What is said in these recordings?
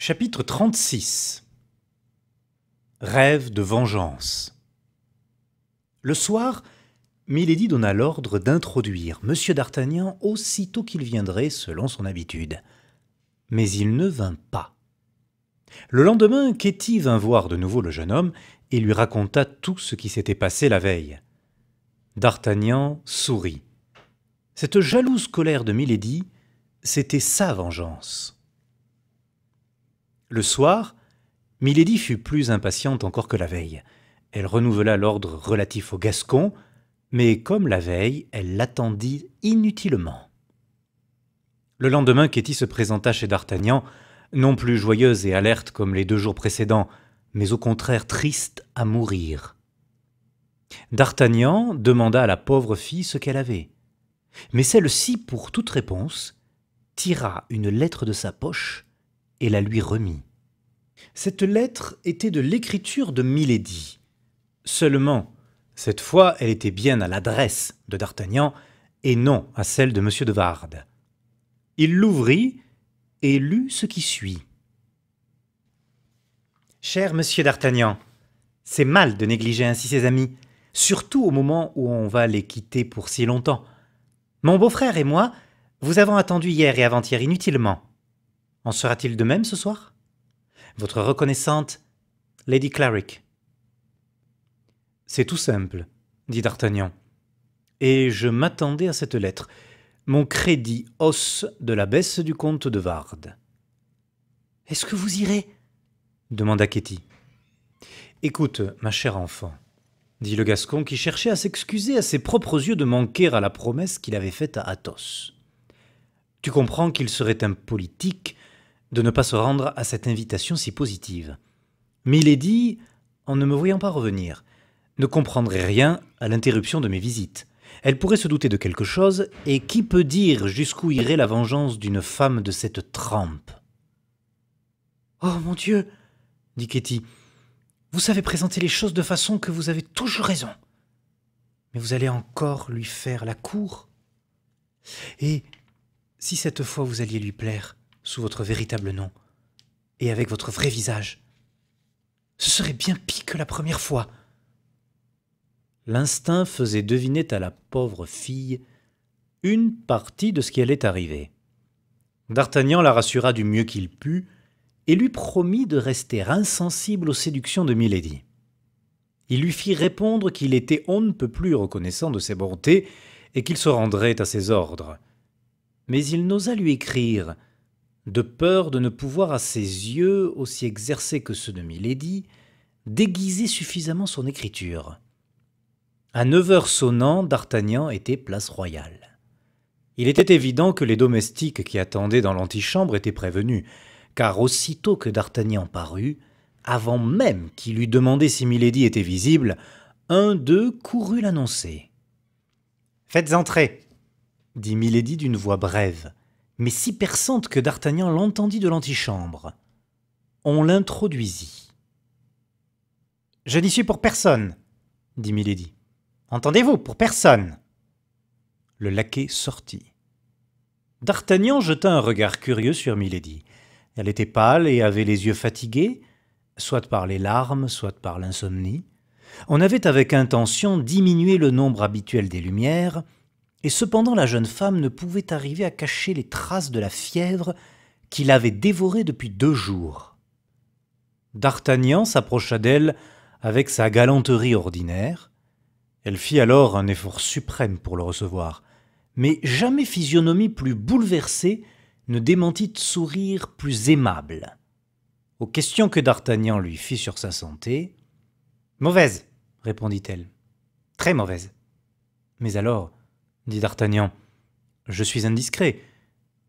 Chapitre 36. Rêve de vengeance. Le soir, Milady donna l'ordre d'introduire M. d'Artagnan aussitôt qu'il viendrait, selon son habitude. Mais il ne vint pas. Le lendemain, Ketty vint voir de nouveau le jeune homme et lui raconta tout ce qui s'était passé la veille. D'Artagnan sourit. Cette jalouse colère de Milady, c'était sa vengeance. Le soir, Milady fut plus impatiente encore que la veille. Elle renouvela l'ordre relatif au Gascon, mais comme la veille, elle l'attendit inutilement. Le lendemain, Ketty se présenta chez d'Artagnan, non plus joyeuse et alerte comme les 2 jours précédents, mais au contraire triste à mourir. D'Artagnan demanda à la pauvre fille ce qu'elle avait. Mais celle-ci, pour toute réponse, tira une lettre de sa poche et la lui remit. Cette lettre était de l'écriture de Milady. Seulement, cette fois, elle était bien à l'adresse de d'Artagnan et non à celle de M. de Wardes. Il l'ouvrit et lut ce qui suit. « Cher Monsieur d'Artagnan, c'est mal de négliger ainsi ses amis, surtout au moment où on va les quitter pour si longtemps. Mon beau-frère et moi, vous avons attendu hier et avant-hier inutilement. En sera-t-il de même ce soir ? Votre reconnaissante, Lady Clarick. »« C'est tout simple, dit d'Artagnan, et je m'attendais à cette lettre. Mon crédit hausse de la baisse du comte de Wardes. »« Est-ce que vous irez ?» demanda Ketty. « Écoute, ma chère enfant, dit le Gascon qui cherchait à s'excuser à ses propres yeux de manquer à la promesse qu'il avait faite à Athos. Tu comprends qu'il serait impolitique de ne pas se rendre à cette invitation si positive. Milady, en ne me voyant pas revenir, ne comprendrait rien à l'interruption de mes visites. Elle pourrait se douter de quelque chose, et qui peut dire jusqu'où irait la vengeance d'une femme de cette trempe ? »« Oh mon Dieu !» dit Ketty. « Vous savez présenter les choses de façon que vous avez toujours raison. Mais vous allez encore lui faire la cour ? Et si cette fois vous alliez lui plaire sous votre véritable nom, et avec votre vrai visage, ce serait bien pis que la première fois. » L'instinct faisait deviner à la pauvre fille une partie de ce qui allait arriver. D'Artagnan la rassura du mieux qu'il put et lui promit de rester insensible aux séductions de Milady. Il lui fit répondre qu'il était on ne peut plus reconnaissant de ses bontés et qu'il se rendrait à ses ordres. Mais il n'osa lui écrire, de peur de ne pouvoir à ses yeux, aussi exercés que ceux de Milady, déguiser suffisamment son écriture. À 9 heures sonnant, d'Artagnan était place royale. Il était évident que les domestiques qui attendaient dans l'antichambre étaient prévenus, car aussitôt que d'Artagnan parut, avant même qu'il eût demandé si Milady était visible, un d'eux courut l'annoncer. « Faites entrer » dit Milady d'une voix brève, mais si perçante que d'Artagnan l'entendit de l'antichambre. On l'introduisit. « Je n'y suis pour personne, » dit Milady. « Entendez-vous, pour personne !» Le laquais sortit. D'Artagnan jeta un regard curieux sur Milady. Elle était pâle et avait les yeux fatigués, soit par les larmes, soit par l'insomnie. On avait avec intention diminué le nombre habituel des lumières, et cependant la jeune femme ne pouvait arriver à cacher les traces de la fièvre qui l'avait dévorée depuis 2 jours. D'Artagnan s'approcha d'elle avec sa galanterie ordinaire. Elle fit alors un effort suprême pour le recevoir, mais jamais physionomie plus bouleversée ne démentit de sourire plus aimable. Aux questions que d'Artagnan lui fit sur sa santé, « Mauvaise, répondit-elle, très mauvaise. »« Mais alors, dit d'Artagnan, je suis indiscret.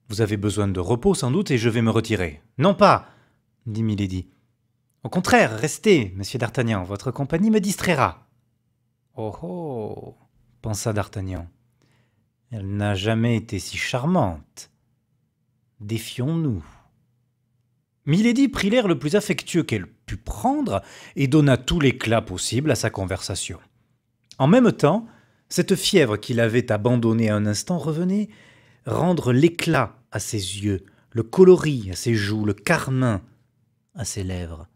Vous avez besoin de repos sans doute et je vais me retirer. »« Non pas, dit Milady. Au contraire, restez, monsieur d'Artagnan, votre compagnie me distraira. »« Oh oh, pensa d'Artagnan, elle n'a jamais été si charmante. Défions-nous. » Milady prit l'air le plus affectueux qu'elle put prendre et donna tout l'éclat possible à sa conversation. En même temps, cette fièvre qui l'avait abandonnée un instant revenait rendre l'éclat à ses yeux, le coloris à ses joues, le carmin à ses lèvres.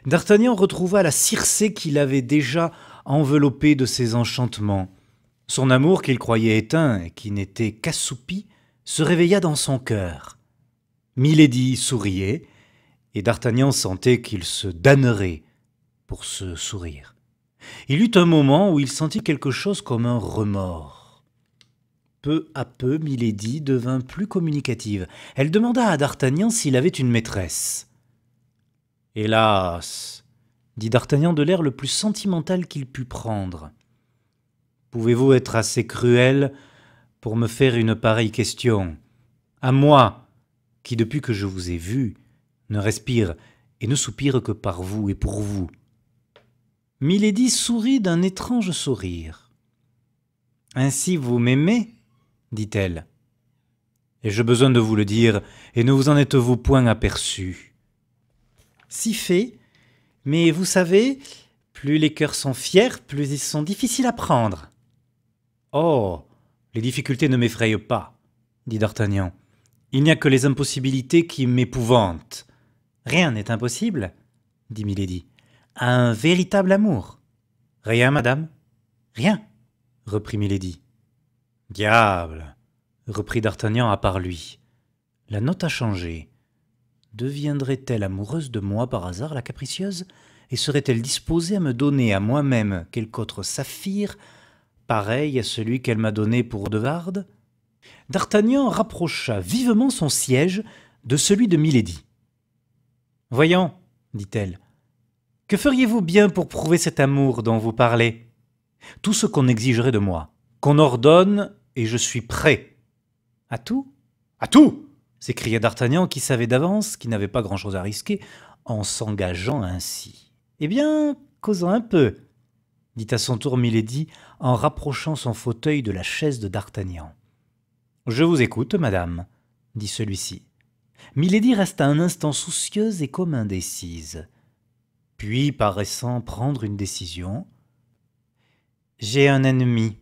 D'Artagnan retrouva la Circé qu'il avait déjà enveloppée de ses enchantements. Son amour qu'il croyait éteint et qui n'était qu'assoupi se réveilla dans son cœur. Milady souriait, et D'Artagnan sentait qu'il se damnerait pour ce sourire. Il eut un moment où il sentit quelque chose comme un remords. Peu à peu, Milady devint plus communicative. Elle demanda à D'Artagnan s'il avait une maîtresse. « Hélas !» dit D'Artagnan de l'air le plus sentimental qu'il put prendre. « Pouvez-vous être assez cruel pour me faire une pareille question? À moi, qui depuis que je vous ai vu, ne respire et ne soupire que par vous et pour vous. » Milady sourit d'un étrange sourire. « Ainsi vous m'aimez ?» dit-elle. « Ai-je besoin de vous le dire, et ne vous en êtes-vous point aperçu ?»« Si fait, mais vous savez, plus les cœurs sont fiers, plus ils sont difficiles à prendre. »« Oh, les difficultés ne m'effrayent pas, » dit D'Artagnan. « Il n'y a que les impossibilités qui m'épouvantent. »« Rien n'est impossible, » dit Milady. « Un véritable amour. »« Rien, madame. »« Rien, » reprit Milady. « Diable !» reprit D'Artagnan à part lui. « La note a changé. Deviendrait-elle amoureuse de moi par hasard, la capricieuse, et serait-elle disposée à me donner à moi-même quelque autre saphir, pareil à celui qu'elle m'a donné pour Devarde ?» D'Artagnan rapprocha vivement son siège de celui de Milady. « Voyons, dit-elle, que feriez-vous bien pour prouver cet amour dont vous parlez? Tout ce qu'on exigerait de moi, qu'on ordonne, et je suis prêt. »« À tout ? À tout !» s'écria D'Artagnan, qui savait d'avance qu'il n'avait pas grand-chose à risquer en s'engageant ainsi. « Eh bien, causons un peu, » dit à son tour Milady en rapprochant son fauteuil de la chaise de D'Artagnan. « Je vous écoute, madame, » dit celui-ci. Milady resta un instant soucieuse et comme indécise. Puis, paraissant prendre une décision, « J'ai un ennemi, »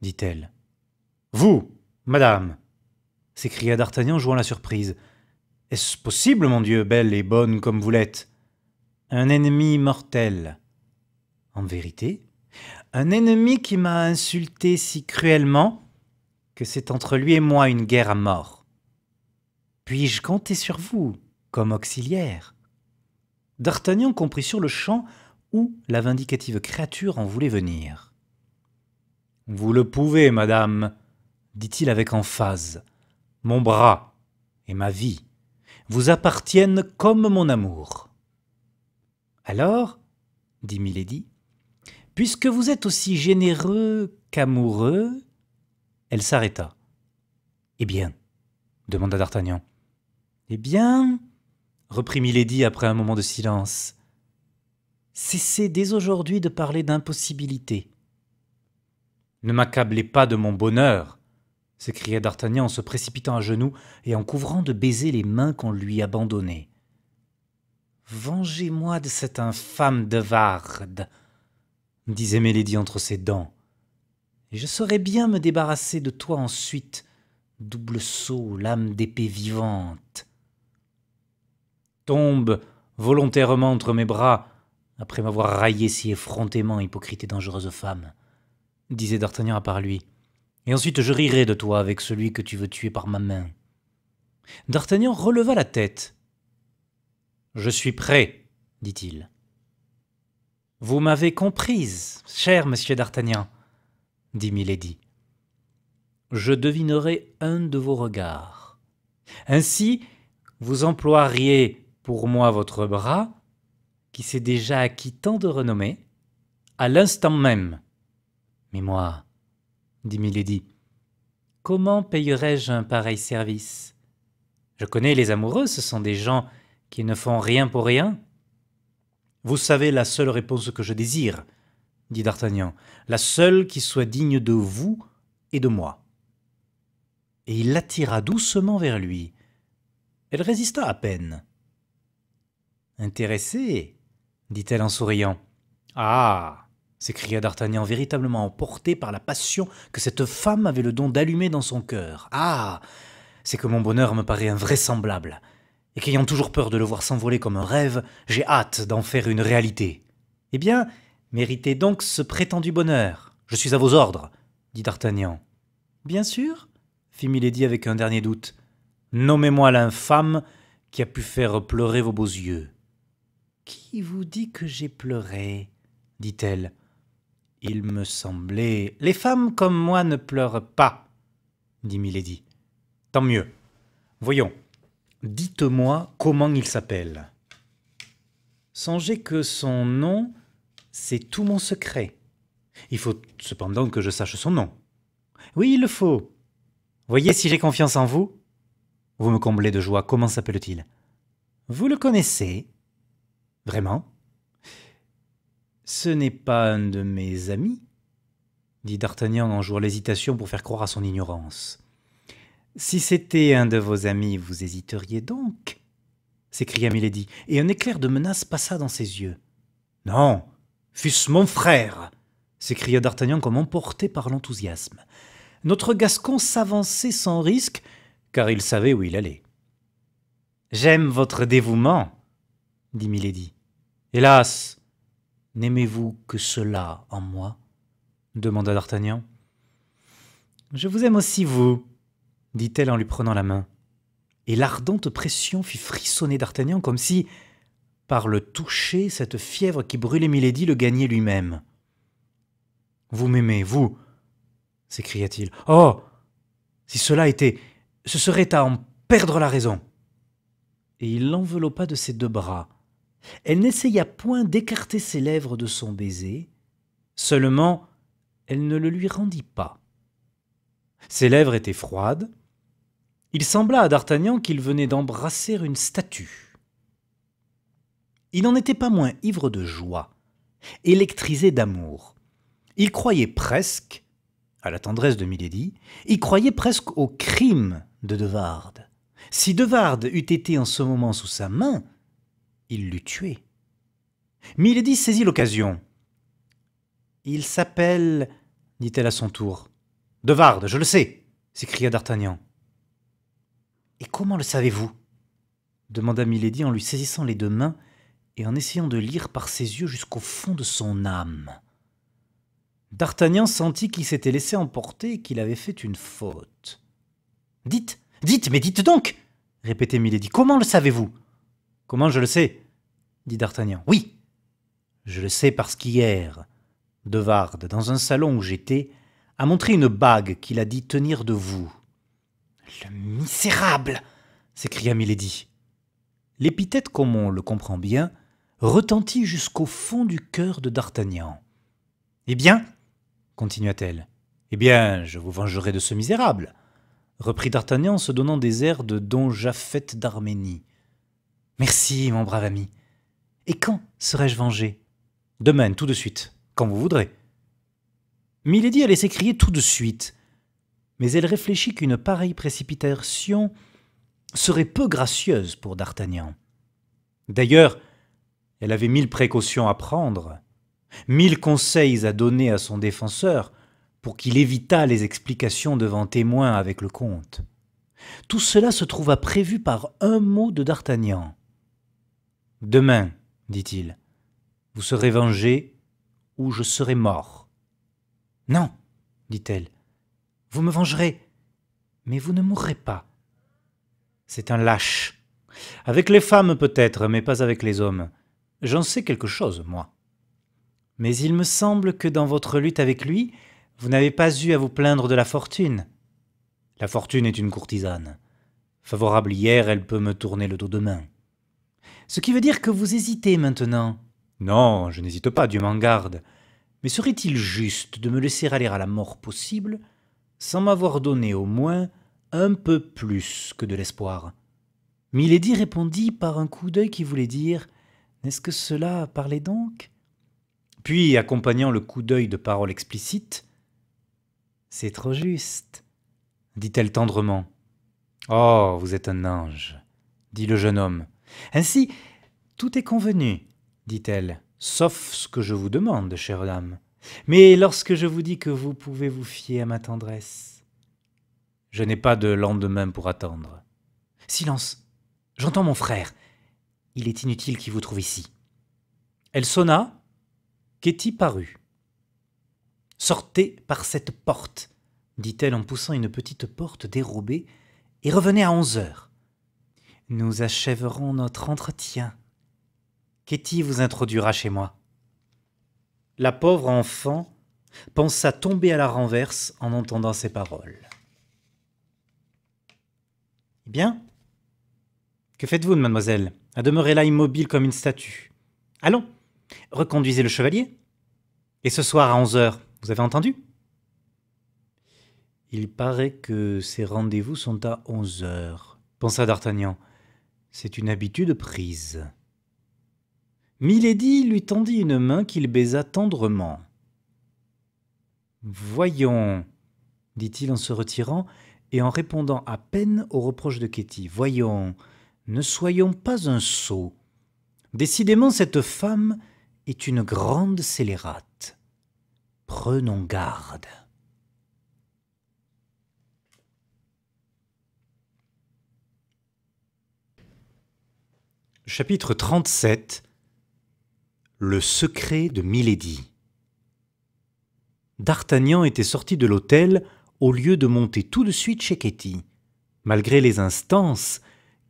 dit-elle. « Vous, madame !» s'écria D'Artagnan, jouant la surprise. « Est-ce possible, mon Dieu, belle et bonne comme vous l'êtes? Un ennemi mortel. »« En vérité, un ennemi qui m'a insulté si cruellement que c'est entre lui et moi une guerre à mort. Puis-je compter sur vous comme auxiliaire ?» D'Artagnan comprit sur-le-champ où la vindicative créature en voulait venir. « Vous le pouvez, madame, » dit-il avec emphase. « Mon bras et ma vie vous appartiennent comme mon amour. »« Alors, » dit Milady, « puisque vous êtes aussi généreux qu'amoureux... » Elle s'arrêta. « Eh bien ?» demanda D'Artagnan. « Eh bien, » reprit Milady après un moment de silence, « cessez dès aujourd'hui de parler d'impossibilité. »« Ne m'accablez pas de mon bonheur !» s'écria D'Artagnan en se précipitant à genoux et en couvrant de baisers les mains qu'on lui abandonnait. « Vengez-moi de cette infâme de Warde, disait Milady entre ses dents, et je saurais bien me débarrasser de toi ensuite, double sot, lame d'épée vivante. Tombe volontairement entre mes bras, après m'avoir raillé si effrontément, hypocrite et dangereuse femme, disait D'Artagnan à part lui. Et ensuite je rirai de toi avec celui que tu veux tuer par ma main. D'Artagnan releva la tête. « Je suis prêt, dit-il. »« Vous m'avez comprise, cher monsieur d'Artagnan, » dit Milady. « Je devinerai un de vos regards. Ainsi, vous emploieriez pour moi votre bras, qui s'est déjà acquis tant de renommée, à l'instant même. Mais moi, dit Milady, comment payerais-je un pareil service? Je connais les amoureux, ce sont des gens qui ne font rien pour rien. Vous savez la seule réponse que je désire, dit D'Artagnan, la seule qui soit digne de vous et de moi. Et il l'attira doucement vers lui. Elle résista à peine. Intéressée, dit-elle en souriant. Ah! S'écria D'Artagnan, véritablement emporté par la passion que cette femme avait le don d'allumer dans son cœur. « Ah ! C'est que mon bonheur me paraît invraisemblable. et qu'ayant toujours peur de le voir s'envoler comme un rêve, j'ai hâte d'en faire une réalité. Eh bien, méritez donc ce prétendu bonheur. Je suis à vos ordres, dit d'Artagnan. Bien sûr, fit Milady avec un dernier doute. Nommez-moi l'infâme qui a pu faire pleurer vos beaux yeux. Qui vous dit que j'ai pleuré, dit-elle. Il me semblait. Les femmes comme moi ne pleurent pas, dit Milady. Tant mieux. Voyons, dites-moi comment il s'appelle. Songez que son nom, c'est tout mon secret. Il faut cependant que je sache son nom. Oui, il le faut. Voyez si j'ai confiance en vous. Vous me comblez de joie. Comment s'appelle-t-il? Vous le connaissez? Vraiment? Ce n'est pas un de mes amis, dit d'Artagnan en jouant l'hésitation pour faire croire à son ignorance. Si c'était un de vos amis, vous hésiteriez donc? S'écria Milady, et un éclair de menace passa dans ses yeux. Non, fût-ce mon frère, s'écria d'Artagnan comme emporté par l'enthousiasme. Notre Gascon s'avançait sans risque, car il savait où il allait. J'aime votre dévouement, dit Milady. Hélas, n'aimez-vous que cela en moi? Demanda d'Artagnan. Je vous aime aussi, vous, dit-elle en lui prenant la main. Et l'ardente pression fit frissonner d'Artagnan comme si, par le toucher, cette fièvre qui brûlait Milady le gagnait lui-même. Vous m'aimez, vous, s'écria-t-il. Oh, si cela était, ce serait à en perdre la raison. Et il l'enveloppa de ses deux bras. Elle n'essaya point d'écarter ses lèvres de son baiser, seulement elle ne le lui rendit pas. Ses lèvres étaient froides. Il sembla à d'Artagnan qu'il venait d'embrasser une statue. Il n'en était pas moins ivre de joie, électrisé d'amour. Il croyait presque à la tendresse de Milady, il croyait presque au crime de De Wardes. Si De Wardes eût été en ce moment sous sa main, il l'eût tué. Milady saisit l'occasion. « Il s'appelle, dit-elle à son tour. De Wardes, je le sais, s'écria d'Artagnan. Et comment le savez-vous? Demanda Milady en lui saisissant les deux mains et en essayant de lire par ses yeux jusqu'au fond de son âme. D'Artagnan sentit qu'il s'était laissé emporter et qu'il avait fait une faute. « Dites, dites, mais dites donc !» répétait Milady. « Comment le savez-vous ?»« Comment je le sais ?» dit d'Artagnan. « Oui, je le sais parce qu'hier, De Wardes, dans un salon où j'étais, a montré une bague qu'il a dit tenir de vous. »« Le misérable !» s'écria Milady. L'épithète, comme on le comprend bien, retentit jusqu'au fond du cœur de d'Artagnan. « Eh bien, continua-t-elle, eh bien, je vous vengerai de ce misérable, reprit d'Artagnan en se donnant des airs de Don Japhet d'Arménie. Merci, mon brave ami. Et quand serai-je vengé? Demain, tout de suite, quand vous voudrez. Milady allait s'écrier tout de suite, mais elle réfléchit qu'une pareille précipitation serait peu gracieuse pour d'Artagnan. D'ailleurs, elle avait 1000 précautions à prendre, 1000 conseils à donner à son défenseur pour qu'il évitât les explications devant témoins avec le comte. Tout cela se trouva prévu par un mot de d'Artagnan. « Demain, dit-il, vous serez vengé ou je serai mort. »« Non, dit-elle, vous me vengerez, mais vous ne mourrez pas. » C'est un lâche. Avec les femmes peut-être, mais pas avec les hommes. J'en sais quelque chose, moi. Mais il me semble que dans votre lutte avec lui, vous n'avez pas eu à vous plaindre de la fortune. La fortune est une courtisane. Favorable hier, elle peut me tourner le dos demain. Ce qui veut dire que vous hésitez maintenant. Non, je n'hésite pas, Dieu m'en garde. Mais serait-il juste de me laisser aller à la mort possible, sans m'avoir donné au moins un peu plus que de l'espoir? Milady répondit par un coup d'œil qui voulait dire « N'est-ce que cela parlait donc ?» Puis, accompagnant le coup d'œil de paroles explicites, « C'est trop juste, » dit-elle tendrement. « Oh, vous êtes un ange, » dit le jeune homme. « Ainsi, tout est convenu, » dit-elle, « sauf ce que je vous demande, chère dame. Mais lorsque je vous dis que vous pouvez vous fier à ma tendresse, je n'ai pas de lendemain pour attendre. » Silence, J'entends mon frère. Il est inutile qu'il vous trouve ici. » Elle sonna. Ketty parut. « Sortez par cette porte, » dit-elle en poussant une petite porte dérobée, « et revenez à 11 heures. Nous achèverons notre entretien. Ketty vous introduira chez moi. » La pauvre enfant pensa tomber à la renverse en entendant ces paroles. « Eh bien, que faites-vous, mademoiselle, à demeurer là immobile comme une statue? Allons, reconduisez le chevalier. Et ce soir à 11 heures, vous avez entendu ? » « Il paraît que ces rendez-vous sont à 11 heures, pensa d'Artagnan. C'est une habitude prise. Milady lui tendit une main qu'il baisa tendrement. « Voyons, dit-il en se retirant et en répondant à peine aux reproches de Ketty. Voyons, ne soyons pas un sot. Décidément, cette femme est une grande scélérate. Prenons garde. » Chapitre 37. Le secret de Milady. D'Artagnan était sorti de l'hôtel au lieu de monter tout de suite chez Ketty, malgré les instances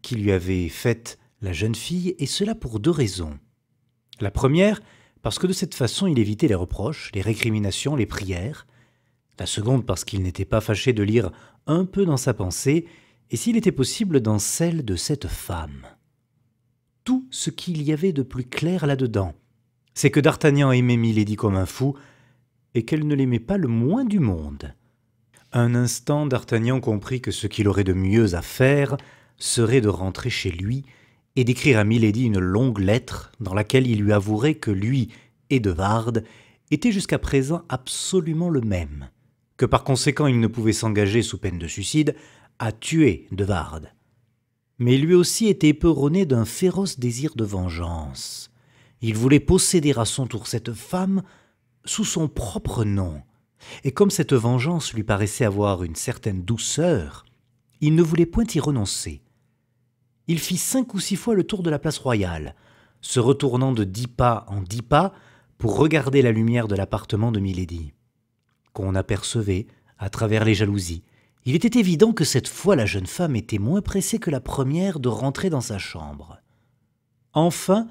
qui lui avait faites la jeune fille, et cela pour 2 raisons. La première, parce que de cette façon il évitait les reproches, les récriminations, les prières. La seconde, parce qu'il n'était pas fâché de lire un peu dans sa pensée, et s'il était possible dans celle de cette femme. Tout ce qu'il y avait de plus clair là-dedans, c'est que d'Artagnan aimait Milady comme un fou, et qu'elle ne l'aimait pas le moins du monde. Un instant, d'Artagnan comprit que ce qu'il aurait de mieux à faire serait de rentrer chez lui et d'écrire à Milady une longue lettre dans laquelle il lui avouerait que lui et de Wardes étaient jusqu'à présent absolument le même, que par conséquent il ne pouvait s'engager sous peine de suicide à tuer de Wardes. Mais lui aussi était éperonné d'un féroce désir de vengeance. Il voulait posséder à son tour cette femme sous son propre nom, et comme cette vengeance lui paraissait avoir une certaine douceur, il ne voulait point y renoncer. Il fit 5 ou 6 fois le tour de la place royale, se retournant de 10 pas en 10 pas pour regarder la lumière de l'appartement de Milady, qu'on apercevait à travers les jalousies. Il était évident que cette fois la jeune femme était moins pressée que la première de rentrer dans sa chambre. Enfin,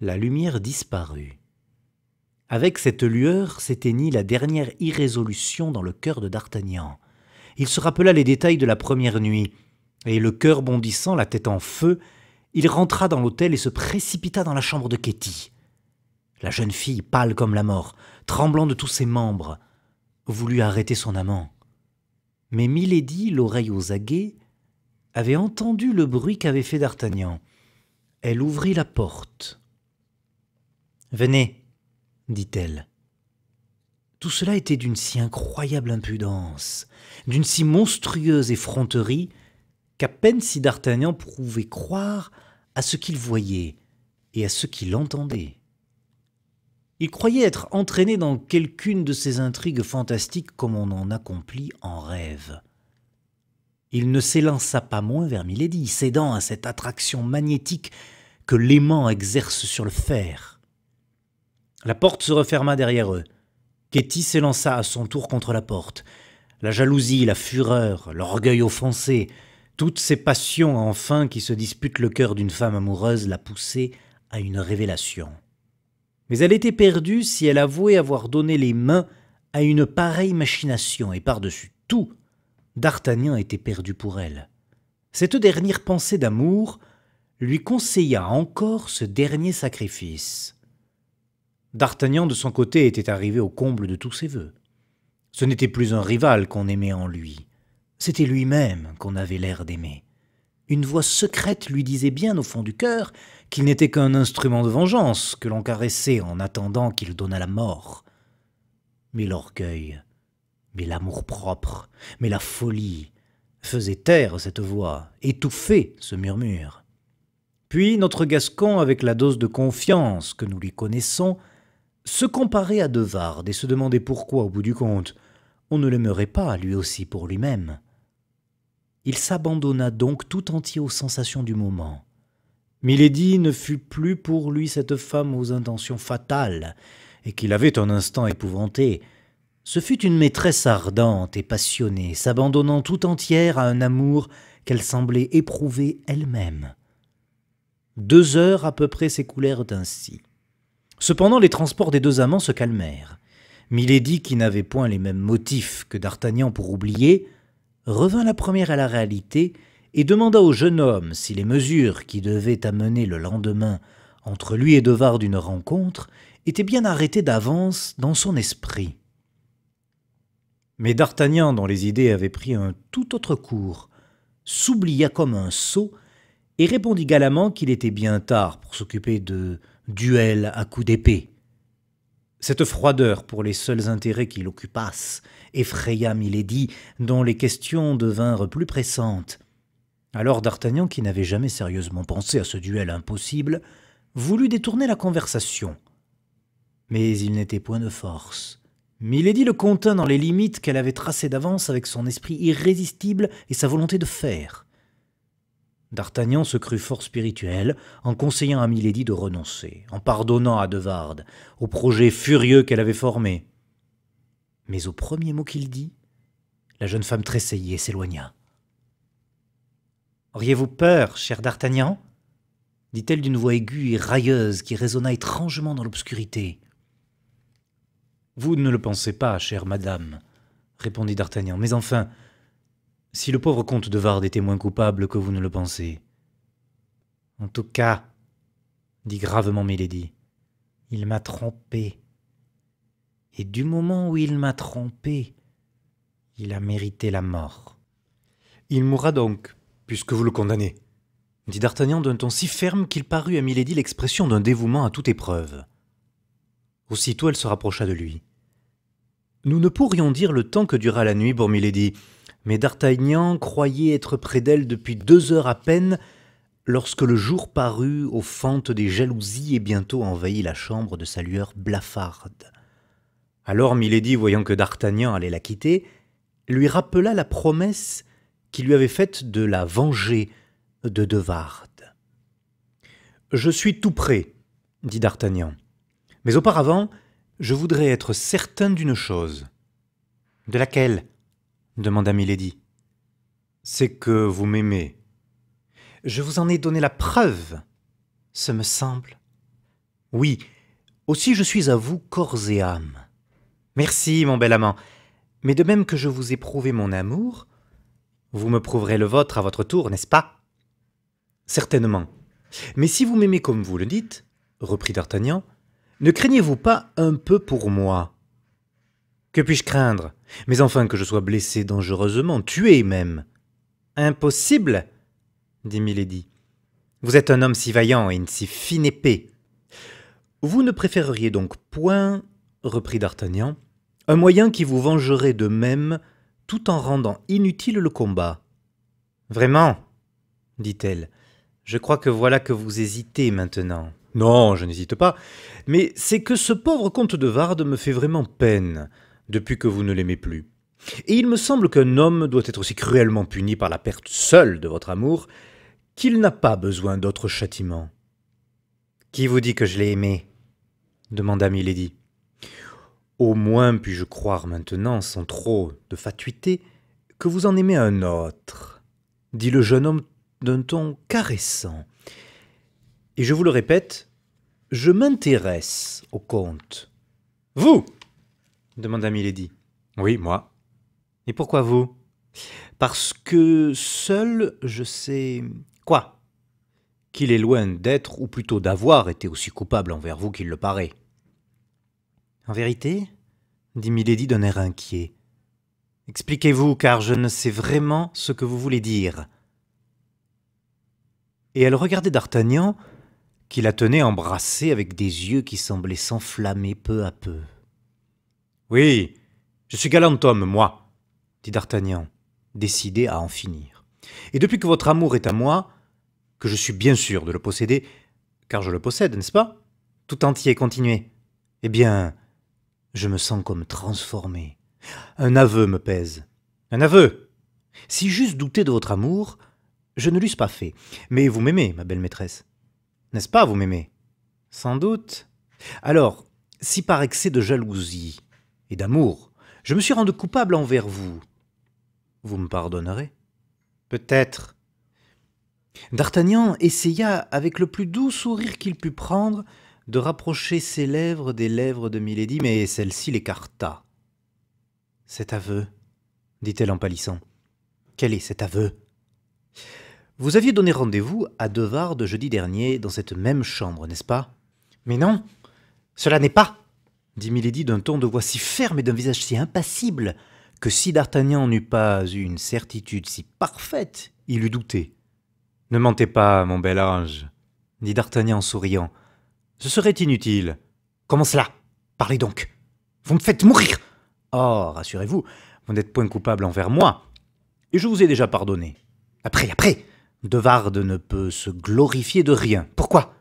la lumière disparut. Avec cette lueur s'éteignit la dernière irrésolution dans le cœur de d'Artagnan. Il se rappela les détails de la première nuit, et le cœur bondissant, la tête en feu, il rentra dans l'hôtel et se précipita dans la chambre de Ketty. La jeune fille, pâle comme la mort, tremblant de tous ses membres, voulut arrêter son amant. Mais Milady, l'oreille aux aguets, avait entendu le bruit qu'avait fait d'Artagnan. Elle ouvrit la porte. « Venez, » dit-elle. Tout cela était d'une si incroyable impudence, d'une si monstrueuse effronterie, qu'à peine si d'Artagnan pouvait croire à ce qu'il voyait et à ce qu'il entendait. Il croyait être entraîné dans quelqu'une de ces intrigues fantastiques comme on en accomplit en rêve. Il ne s'élança pas moins vers Milady, cédant à cette attraction magnétique que l'aimant exerce sur le fer. La porte se referma derrière eux. Ketty s'élança à son tour contre la porte. La jalousie, la fureur, l'orgueil offensé, toutes ces passions enfin qui se disputent le cœur d'une femme amoureuse la poussaient à une révélation. Mais elle était perdue si elle avouait avoir donné les mains à une pareille machination, et par-dessus tout, d'Artagnan était perdu pour elle. Cette dernière pensée d'amour lui conseilla encore ce dernier sacrifice. D'Artagnan, de son côté, était arrivé au comble de tous ses vœux. Ce n'était plus un rival qu'on aimait en lui, c'était lui-même qu'on avait l'air d'aimer. Une voix secrète lui disait bien au fond du cœur qu'il n'était qu'un instrument de vengeance que l'on caressait en attendant qu'il donnât la mort. Mais l'orgueil, mais l'amour-propre, mais la folie faisaient taire cette voix, étouffer ce murmure. Puis notre Gascon, avec la dose de confiance que nous lui connaissons, se comparait à de Wardes et se demandait pourquoi, au bout du compte, on ne l'aimerait pas lui aussi pour lui-même. Il s'abandonna donc tout entier aux sensations du moment. Milady ne fut plus pour lui cette femme aux intentions fatales, et qu'il avait un instant épouvantée. Ce fut une maîtresse ardente et passionnée, s'abandonnant tout entière à un amour qu'elle semblait éprouver elle-même. 2 heures à peu près s'écoulèrent ainsi. Cependant, les transports des 2 amants se calmèrent. Milady, qui n'avait point les mêmes motifs que d'Artagnan pour oublier, revint la première à la réalité et demanda au jeune homme si les mesures qui devaient amener le lendemain entre lui et de Wardes une rencontre étaient bien arrêtées d'avance dans son esprit. Mais d'Artagnan, dont les idées avaient pris un tout autre cours, s'oublia comme un sot et répondit galamment qu'il était bien tard pour s'occuper de duels à coups d'épée. Cette froideur pour les seuls intérêts qui l'occupassent effraya Milady, dont les questions devinrent plus pressantes. Alors d'Artagnan, qui n'avait jamais sérieusement pensé à ce duel impossible, voulut détourner la conversation. Mais il n'était point de force. Milady le contint dans les limites qu'elle avait tracées d'avance avec son esprit irrésistible et sa volonté de faire. D'Artagnan se crut fort spirituel en conseillant à Milady de renoncer, en pardonnant à de Wardes, au projet furieux qu'elle avait formé. Mais au premier mot qu'il dit, la jeune femme tressaillit et s'éloigna. « Auriez-vous peur, cher d'Artagnan » dit-elle d'une voix aiguë et railleuse qui résonna étrangement dans l'obscurité. « Vous ne le pensez pas, chère madame, » répondit d'Artagnan, « mais enfin, si le pauvre comte de Wardes était moins coupable que vous ne le pensez. »« En tout cas, » dit gravement Milady, « il m'a trompé. Et du moment où il m'a trompé, il a mérité la mort. »« Il mourra donc, puisque vous le condamnez, » dit d'Artagnan d'un ton si ferme qu'il parut à Milady l'expression d'un dévouement à toute épreuve. Aussitôt elle se rapprocha de lui. Nous ne pourrions dire le temps que dura la nuit pour Milady, mais d'Artagnan croyait être près d'elle depuis 2 heures à peine, lorsque le jour parut aux fentes des jalousies et bientôt envahit la chambre de sa lueur blafarde. Alors Milady, voyant que d'Artagnan allait la quitter, lui rappela la promesse qu'il lui avait faite de la venger de Wardes. « Je suis tout prêt, » dit d'Artagnan. « Mais auparavant, je voudrais être certain d'une chose. »« De laquelle ?» demanda Milady. « C'est que vous m'aimez. »« Je vous en ai donné la preuve, ce me semble. »« Oui, aussi je suis à vous corps et âme. »« Merci, mon bel amant. Mais de même que je vous ai prouvé mon amour, vous me prouverez le vôtre à votre tour, n'est-ce pas ?»« Certainement. Mais si vous m'aimez comme vous le dites, reprit d'Artagnan, ne craignez-vous pas un peu pour moi ? » Que puis-je craindre? Mais enfin que je sois blessé dangereusement, tué même. Impossible, dit Milady. Vous êtes un homme si vaillant et une si fine épée. Vous ne préféreriez donc point, reprit d'Artagnan, un moyen qui vous vengerait de même tout en rendant inutile le combat. Vraiment, dit-elle, je crois que voilà que vous hésitez maintenant. Non, je n'hésite pas, mais c'est que ce pauvre comte de Wardes me fait vraiment peine, depuis que vous ne l'aimez plus. Et il me semble qu'un homme doit être si cruellement puni par la perte seule de votre amour qu'il n'a pas besoin d'autre châtiment. « Qui vous dit que je l'ai aimé ?» demanda Milady. « Au moins puis-je croire maintenant, sans trop de fatuité, que vous en aimez un autre, » dit le jeune homme d'un ton caressant. « Et je vous le répète, je m'intéresse au comte. »« Vous ?» demanda Milady. « Oui, moi. »« Et pourquoi vous ?»« Parce que seul je sais... »« Quoi ?»« Qu'il est loin d'être, ou plutôt d'avoir été aussi coupable envers vous qu'il le paraît. »« En vérité ?» dit Milady d'un air inquiet. « Expliquez-vous, car je ne sais vraiment ce que vous voulez dire. » Et elle regardait d'Artagnan, qui la tenait embrassée avec des yeux qui semblaient s'enflammer peu à peu. « Oui, je suis galant homme, moi, » dit d'Artagnan, décidé à en finir. « Et depuis que votre amour est à moi, que je suis bien sûr de le posséder, car je le possède, n'est-ce pas? Tout entier, continuez. Eh bien, je me sens comme transformé. Un aveu me pèse. Un aveu? Si j'eusse douté de votre amour, je ne l'eusse pas fait. Mais vous m'aimez, ma belle maîtresse. N'est-ce pas, vous m'aimez? Sans doute. Alors, si par excès de jalousie et d'amour, je me suis rendu coupable envers vous, vous me pardonnerez? Peut-être. D'Artagnan essaya, avec le plus doux sourire qu'il put prendre, de rapprocher ses lèvres des lèvres de Milady, mais celle-ci l'écarta. « Cet aveu, dit-elle en pâlissant. Quel est cet aveu? Vous aviez donné rendez-vous à De Wardes jeudi dernier dans cette même chambre, n'est-ce pas? Mais non, cela n'est pas, dit Milady d'un ton de voix si ferme et d'un visage si impassible que si D'Artagnan n'eût pas eu une certitude si parfaite, il eût douté. Ne mentez pas, mon bel ange, dit D'Artagnan en souriant. Ce serait inutile. Comment cela? Parlez donc. Vous me faites mourir. Oh, rassurez-vous, vous n'êtes point coupable envers moi, et je vous ai déjà pardonné. Après, De Wardes ne peut se glorifier de rien. Pourquoi?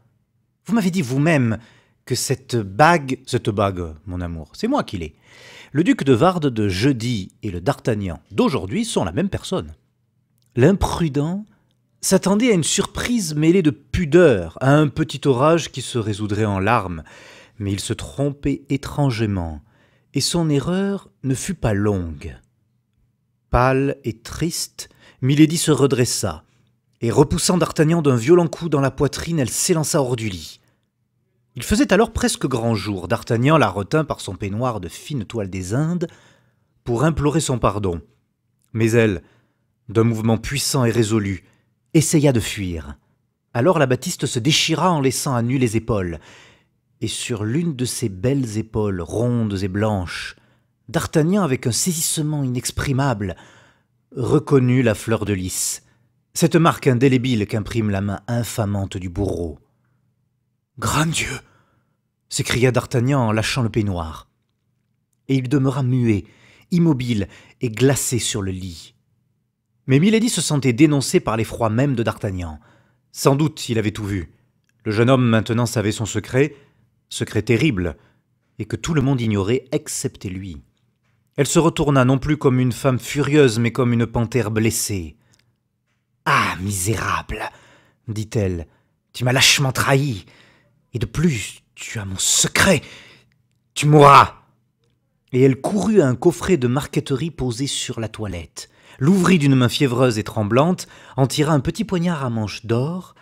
Vous m'avez dit vous-même que cette bague, mon amour, c'est moi qui l'ai. Le duc de Wardes de jeudi et le D'Artagnan d'aujourd'hui sont la même personne. L'imprudent s'attendait à une surprise mêlée de pudeur, à un petit orage qui se résoudrait en larmes, mais il se trompait étrangement, et son erreur ne fut pas longue. Pâle et triste, Milady se redressa, et repoussant D'Artagnan d'un violent coup dans la poitrine, elle s'élança hors du lit. Il faisait alors presque grand jour. D'Artagnan la retint par son peignoir de fine toile des Indes pour implorer son pardon. Mais elle, d'un mouvement puissant et résolu, essaya de fuir. Alors la batiste se déchira en laissant à nu les épaules, et sur l'une de ces belles épaules rondes et blanches, D'Artagnan, avec un saisissement inexprimable, reconnut la fleur de lys, cette marque indélébile qu'imprime la main infamante du bourreau. « Grand Dieu !» s'écria D'Artagnan en lâchant le peignoir. Et il demeura muet, immobile et glacé sur le lit. Mais Milady se sentait dénoncée par l'effroi même de D'Artagnan. Sans doute il avait tout vu. Le jeune homme maintenant savait son secret terrible, et que tout le monde ignorait excepté lui. Elle se retourna non plus comme une femme furieuse, mais comme une panthère blessée. « Ah, misérable !» dit-elle, « tu m'as lâchement trahi, et de plus, tu as mon secret. Tu mourras !» Et elle courut à un coffret de marqueterie posé sur la toilette, l'ouvrit d'une main fiévreuse et tremblante, en tira un petit poignard à manche d'or,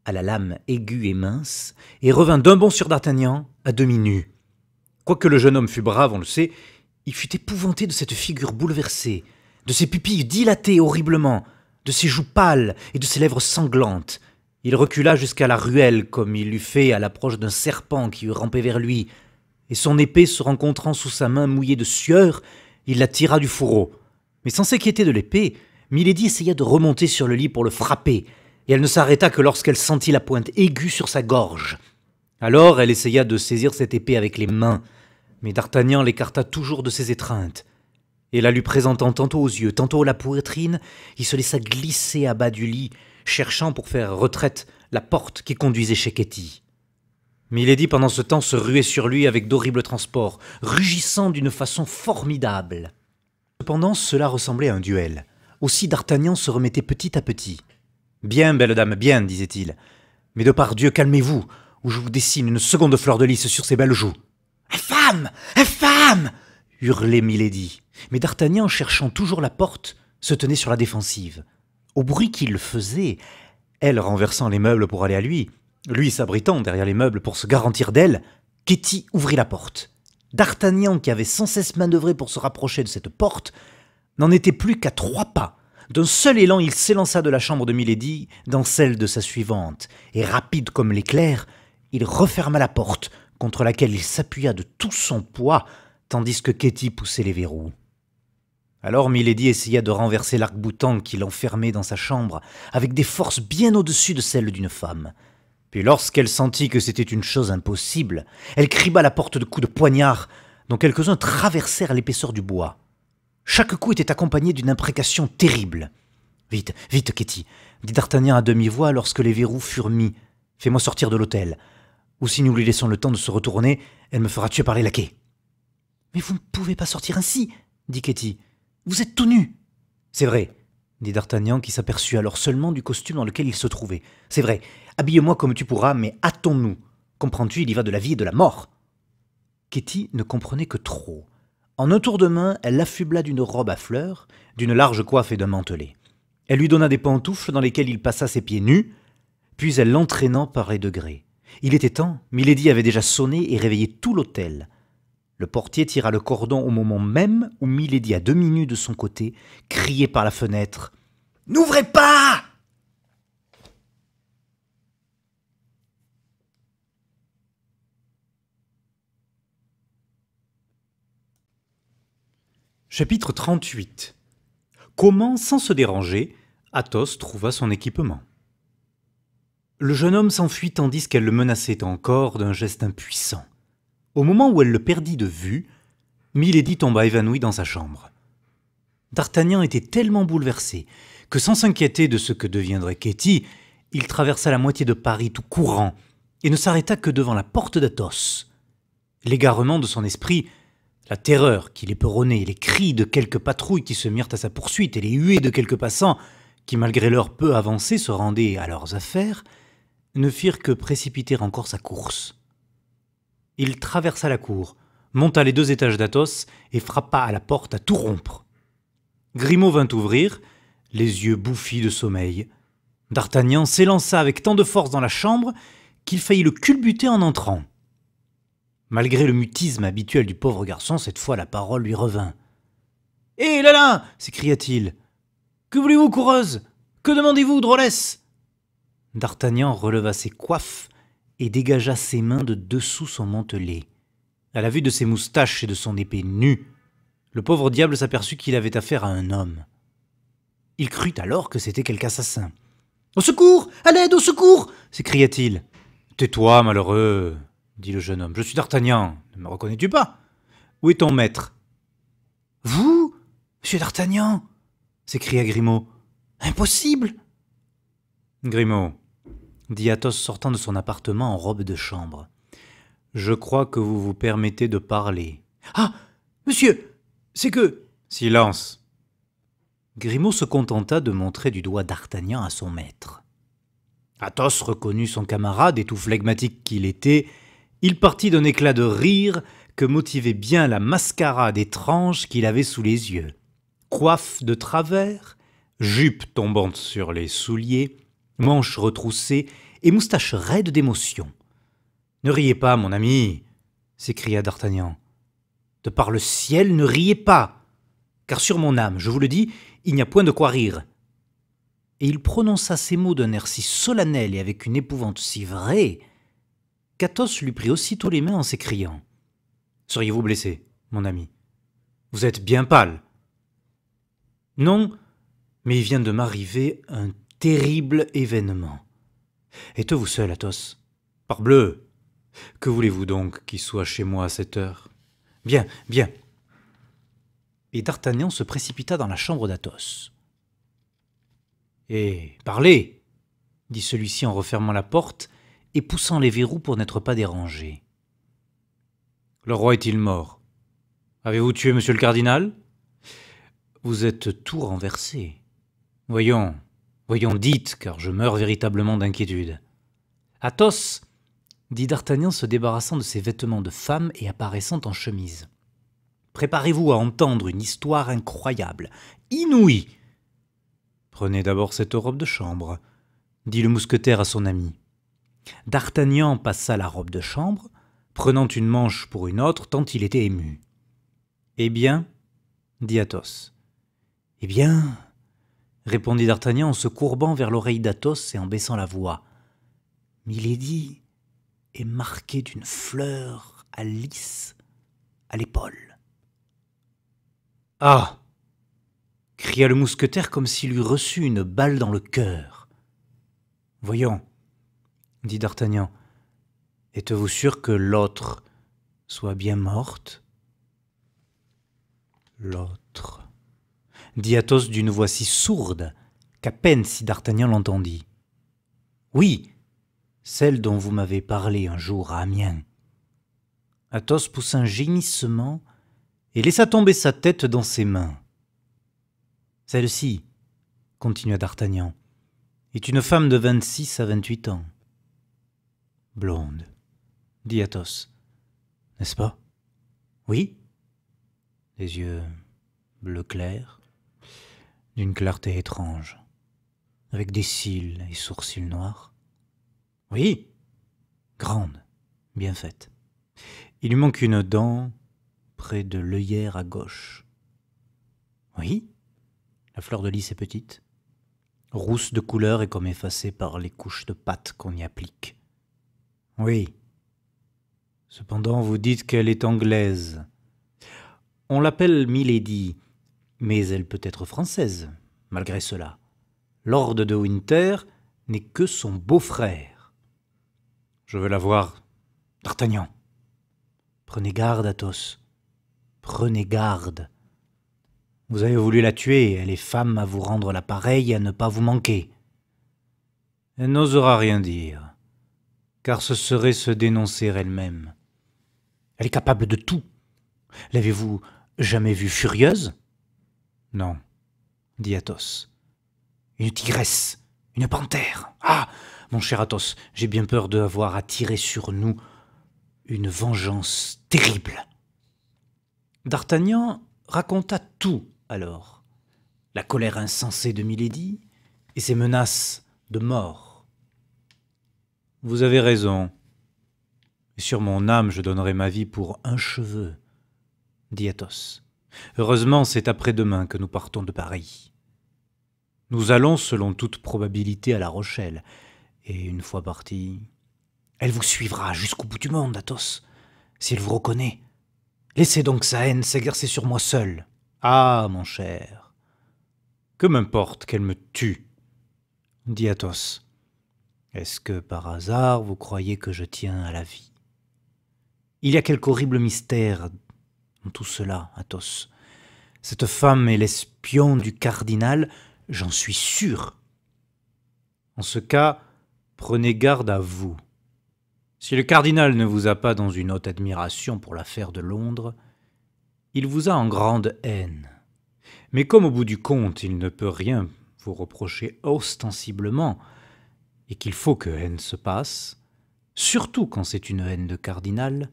à la lame aiguë et mince, et revint d'un bond sur D'Artagnan, à demi nu. Quoique le jeune homme fût brave, on le sait, il fut épouvanté de cette figure bouleversée, de ses pupilles dilatées horriblement, de ses joues pâles et de ses lèvres sanglantes. Il recula jusqu'à la ruelle, comme il l'eût fait à l'approche d'un serpent qui eût rampé vers lui, et son épée se rencontrant sous sa main mouillée de sueur, il la tira du fourreau. Mais sans s'inquiéter de l'épée, Milady essaya de remonter sur le lit pour le frapper, et elle ne s'arrêta que lorsqu'elle sentit la pointe aiguë sur sa gorge. Alors elle essaya de saisir cette épée avec les mains, mais D'Artagnan l'écarta toujours de ses étreintes, et la lui présentant tantôt aux yeux, tantôt à la poitrine, il se laissa glisser à bas du lit, cherchant pour faire retraite la porte qui conduisait chez Ketty. Milady pendant ce temps se ruait sur lui avec d'horribles transports, rugissant d'une façon formidable. Cependant cela ressemblait à un duel. Aussi D'Artagnan se remettait petit à petit. « Bien, belle dame, bien, disait-il. Mais de par Dieu, calmez-vous, ou je vous dessine une seconde fleur de lys sur ces belles joues. »« Infâme! Infâme !» hurlait Milady. Mais D'Artagnan, cherchant toujours la porte, se tenait sur la défensive. Au bruit qu'il faisait, elle renversant les meubles pour aller à lui s'abritant derrière les meubles pour se garantir d'elle, Ketty ouvrit la porte. D'Artagnan, qui avait sans cesse manœuvré pour se rapprocher de cette porte, n'en était plus qu'à 3 pas. D'un seul élan, il s'élança de la chambre de Milady dans celle de sa suivante, et rapide comme l'éclair, il referma la porte, contre laquelle il s'appuya de tout son poids, tandis que Ketty poussait les verrous. Alors Milady essaya de renverser l'arc-boutant qui l'enfermait dans sa chambre, avec des forces bien au-dessus de celles d'une femme. Puis lorsqu'elle sentit que c'était une chose impossible, elle criba la porte de coups de poignard, dont quelques-uns traversèrent l'épaisseur du bois. Chaque coup était accompagné d'une imprécation terrible. « Vite, vite, Ketty !» dit D'Artagnan à demi-voix lorsque les verrous furent mis. « Fais-moi sortir de l'hôtel. Ou si nous lui laissons le temps de se retourner, elle me fera tuer par les laquais. »« Mais vous ne pouvez pas sortir ainsi, » dit Ketty. « Vous êtes tout nu. »« C'est vrai, dit d'Artagnan, qui s'aperçut alors seulement du costume dans lequel il se trouvait. « C'est vrai, habille-moi comme tu pourras, mais hâtons-nous. Comprends-tu, il y va de la vie et de la mort. » Ketty ne comprenait que trop. En un tour de main, elle l'affubla d'une robe à fleurs, d'une large coiffe et d'un mantelet. Elle lui donna des pantoufles dans lesquelles il passa ses pieds nus, puis elle l'entraîna par les degrés. Il était temps, Milady avait déjà sonné et réveillé tout l'hôtel. Le portier tira le cordon au moment même où Milady, à demi nue de son côté, criait par la fenêtre « N'ouvrez pas !» Chapitre 38. Comment, sans se déranger, Athos trouva son équipement. Le jeune homme s'enfuit tandis qu'elle le menaçait encore d'un geste impuissant. Au moment où elle le perdit de vue, Milady tomba évanouie dans sa chambre. D'Artagnan était tellement bouleversé que, sans s'inquiéter de ce que deviendrait Ketty, il traversa la moitié de Paris tout courant et ne s'arrêta que devant la porte d'Athos. L'égarement de son esprit, la terreur qui l'éperonnait, les cris de quelques patrouilles qui se mirent à sa poursuite et les huées de quelques passants qui, malgré l'heure peu avancée, se rendaient à leurs affaires, ne firent que précipiter encore sa course. Il traversa la cour, monta les 2 étages d'Athos et frappa à la porte à tout rompre. Grimaud vint ouvrir, les yeux bouffis de sommeil. D'Artagnan s'élança avec tant de force dans la chambre qu'il faillit le culbuter en entrant. Malgré le mutisme habituel du pauvre garçon, cette fois la parole lui revint. « Hé, là là !» s'écria-t-il. « Que voulez-vous, coureuse? Que demandez-vous, drôlesse ?» D'Artagnan releva ses coiffes et dégagea ses mains de dessous son mantelet. À la vue de ses moustaches et de son épée nue, le pauvre diable s'aperçut qu'il avait affaire à un homme. Il crut alors que c'était quelque assassin. « Au secours! À l'aide, au secours !» s'écria-t-il. « Tais-toi, malheureux !» dit le jeune homme. « Je suis d'Artagnan. Ne me reconnais-tu pas? Où est ton maître ?»« Vous, monsieur d'Artagnan ?» s'écria Grimaud. « Impossible !» Grimaud, dit Athos sortant de son appartement en robe de chambre. « Je crois que vous vous permettez de parler. »« Ah, monsieur, c'est que... » « Silence !» Grimaud se contenta de montrer du doigt d'Artagnan à son maître. Athos reconnut son camarade et tout flegmatique qu'il était, il partit d'un éclat de rire que motivait bien la mascarade étrange qu'il avait sous les yeux. Coiffe de travers, jupe tombante sur les souliers, manches retroussées et moustache raide d'émotion. « Ne riez pas, mon ami !» s'écria d'Artagnan. « De par le ciel, ne riez pas, car sur mon âme, je vous le dis, il n'y a point de quoi rire. » Et il prononça ces mots d'un air si solennel et avec une épouvante si vraie qu'Athos lui prit aussitôt les mains en s'écriant « Seriez-vous blessé, mon ami? Vous êtes bien pâle. »« Non, mais il vient de m'arriver un terrible événement. » « Êtes-vous seul, Athos? Parbleu! Que voulez-vous donc qu'il soit chez moi à cette heure? Bien, bien. » Et d'Artagnan se précipita dans la chambre d'Athos. « Eh, parlez !» dit celui-ci en refermant la porte et poussant les verrous pour n'être pas dérangé. « Le roi est-il mort? Avez-vous tué monsieur le cardinal? Vous êtes tout renversé. Voyons, dites, car je meurs véritablement d'inquiétude. » Athos, dit d'Artagnan se débarrassant de ses vêtements de femme et apparaissant en chemise. Préparez-vous à entendre une histoire incroyable, inouïe. Prenez d'abord cette robe de chambre, dit le mousquetaire à son ami. D'Artagnan passa la robe de chambre, prenant une manche pour une autre tant il était ému. Eh bien, dit Athos. Eh bien, répondit d'Artagnan en se courbant vers l'oreille d'Athos et en baissant la voix. Milady est marquée d'une fleur à lys à l'épaule. Ah! Cria le mousquetaire comme s'il eût reçu une balle dans le cœur. Voyons, dit d'Artagnan, êtes-vous sûr que l'autre soit bien morte? L'autre, dit Athos d'une voix si sourde qu'à peine si d'Artagnan l'entendit. Oui, celle dont vous m'avez parlé un jour à Amiens. Athos poussa un gémissement et laissa tomber sa tête dans ses mains. Celle-ci, continua d'Artagnan, est une femme de 26 à 28 ans. Blonde, dit Athos. N'est-ce pas? Oui. Des yeux bleu clair, d'une clarté étrange, avec des cils et sourcils noirs. Oui. Grande, bien faite. Il lui manque une dent près de l'œillère à gauche. Oui. La fleur de lys est petite, rousse de couleur et comme effacée par les couches de pâte qu'on y applique. Oui. Cependant, vous dites qu'elle est anglaise. On l'appelle Milady, mais elle peut être française, malgré cela. Lord de Winter n'est que son beau-frère. Je veux la voir, D'Artagnan. Prenez garde, Athos. Prenez garde. Vous avez voulu la tuer, elle est femme à vous rendre la pareille et à ne pas vous manquer. Elle n'osera rien dire, car ce serait se dénoncer elle-même. Elle est capable de tout. L'avez-vous jamais vue furieuse? Non, dit Athos. Une tigresse, une panthère. Ah, mon cher Athos, j'ai bien peur d'avoir attiré sur nous une vengeance terrible. D'Artagnan raconta tout alors, la colère insensée de Milady et ses menaces de mort. Vous avez raison. Et sur mon âme, je donnerai ma vie pour un cheveu, dit Athos. Heureusement, c'est après-demain que nous partons de Paris. Nous allons, selon toute probabilité, à La Rochelle, et une fois partis, elle vous suivra jusqu'au bout du monde, Athos, si elle vous reconnaît. Laissez donc sa haine s'exercer sur moi seul. Ah, mon cher, que m'importe qu'elle me tue, dit Athos. Est-ce que, par hasard, vous croyez que je tiens à la vie? Il y a quelque horrible mystère dans tout cela, Athos. Cette femme est l'espion du cardinal, j'en suis sûr. En ce cas, prenez garde à vous. Si le cardinal ne vous a pas dans une haute admiration pour l'affaire de Londres, il vous a en grande haine. Mais comme au bout du compte, il ne peut rien vous reprocher ostensiblement, et qu'il faut que haine se passe, surtout quand c'est une haine de cardinal,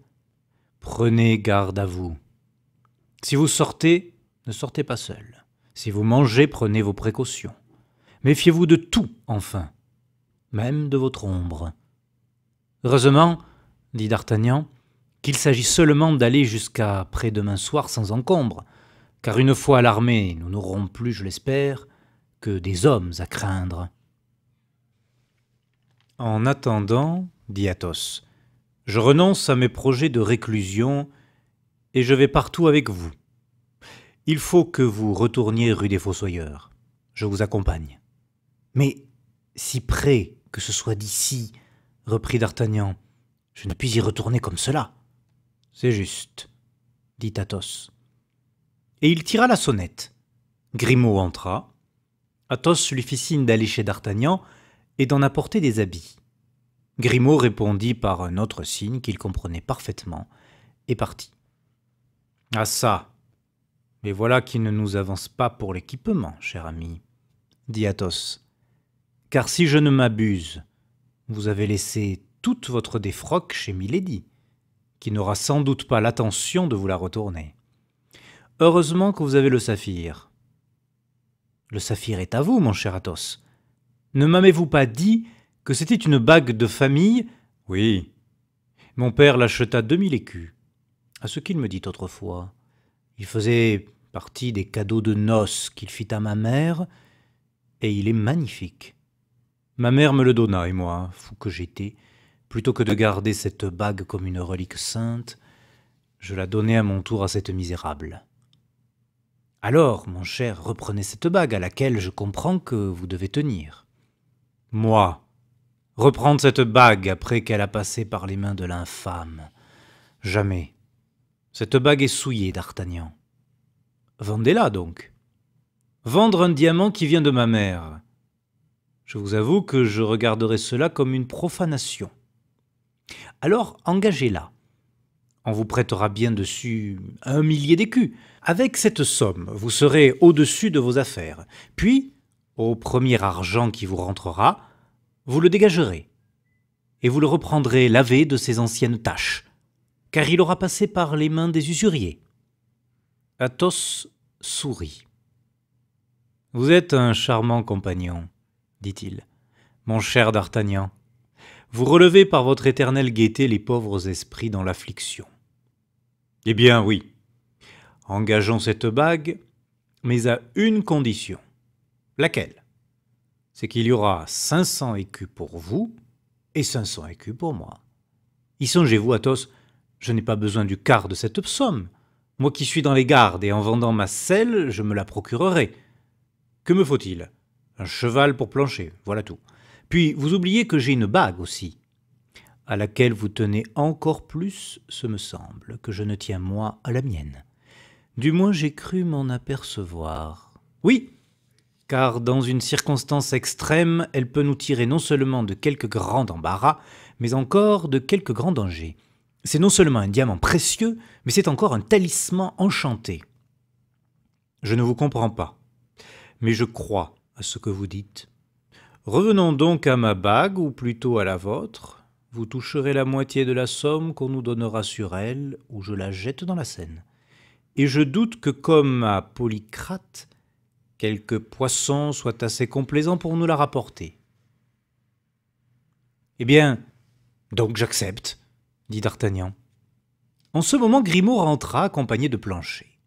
prenez garde à vous. Si vous sortez, ne sortez pas seul. Si vous mangez, prenez vos précautions. Méfiez-vous de tout, enfin, même de votre ombre. Heureusement, dit D'Artagnan, qu'il s'agit seulement d'aller jusqu'à après-demain soir sans encombre, car une fois à l'armée, nous n'aurons plus, je l'espère, que des hommes à craindre. En attendant, dit Athos, je renonce à mes projets de réclusion et je vais partout avec vous. Il faut que vous retourniez rue des Fossoyeurs. Je vous accompagne. Mais si près que ce soit d'ici, reprit D'Artagnan, je ne puis y retourner comme cela. C'est juste, dit Athos. Et il tira la sonnette. Grimaud entra. Athos lui fit signe d'aller chez D'Artagnan et d'en apporter des habits. Grimaud répondit par un autre signe qu'il comprenait parfaitement et partit. « Ah ça! Mais voilà qui ne nous avance pas pour l'équipement, cher ami, dit Athos. Car si je ne m'abuse, vous avez laissé toute votre défroque chez Milady, qui n'aura sans doute pas l'attention de vous la retourner. Heureusement que vous avez le saphir. Le saphir est à vous, mon cher Athos. Ne m'avez-vous pas dit que c'était une bague de famille? Oui. Mon père l'acheta 2000 écus. À ce qu'il me dit autrefois. Il faisait partie des cadeaux de noces qu'il fit à ma mère, et il est magnifique. Ma mère me le donna, et moi, fou que j'étais, plutôt que de garder cette bague comme une relique sainte, je la donnai à mon tour à cette misérable. Alors, mon cher, reprenez cette bague à laquelle je comprends que vous devez tenir. Moi, reprendre cette bague après qu'elle a passé par les mains de l'infâme. Jamais. Cette bague est souillée, D'Artagnan. Vendez-la donc. Vendre un diamant qui vient de ma mère. Je vous avoue que je regarderai cela comme une profanation. Alors engagez-la. On vous prêtera bien dessus 1 000 d'écus. Avec cette somme, vous serez au-dessus de vos affaires. Puis, Au premier argent qui vous rentrera, vous le dégagerez, et vous le reprendrez lavé de ses anciennes taches, car il aura passé par les mains des usuriers. » Athos sourit. « Vous êtes un charmant compagnon, dit-il, mon cher d'Artagnan. Vous relevez par votre éternelle gaieté les pauvres esprits dans l'affliction. Eh bien oui, engageons cette bague, mais à une condition. Laquelle? C'est qu'il y aura 500 écus pour vous et 500 écus pour moi. Y songez-vous, Athos, je n'ai pas besoin du quart de cette somme. Moi qui suis dans les gardes et en vendant ma selle, je me la procurerai. Que me faut-il? Un cheval pour plancher, voilà tout. Puis vous oubliez que j'ai une bague aussi, à laquelle vous tenez encore plus, ce me semble, que je ne tiens moi à la mienne. Du moins j'ai cru m'en apercevoir. Oui, car dans une circonstance extrême, elle peut nous tirer non seulement de quelque grand embarras, mais encore de quelque grand danger. C'est non seulement un diamant précieux, mais c'est encore un talisman enchanté. Je ne vous comprends pas, mais je crois à ce que vous dites. Revenons donc à ma bague, ou plutôt à la vôtre. Vous toucherez la moitié de la somme qu'on nous donnera sur elle, ou je la jette dans la Seine. Et je doute que, comme à Polycrate, quelque poisson soit assez complaisant pour nous la rapporter. Eh bien, donc j'accepte, dit d'Artagnan. En ce moment, Grimaud rentra accompagné de Planchet.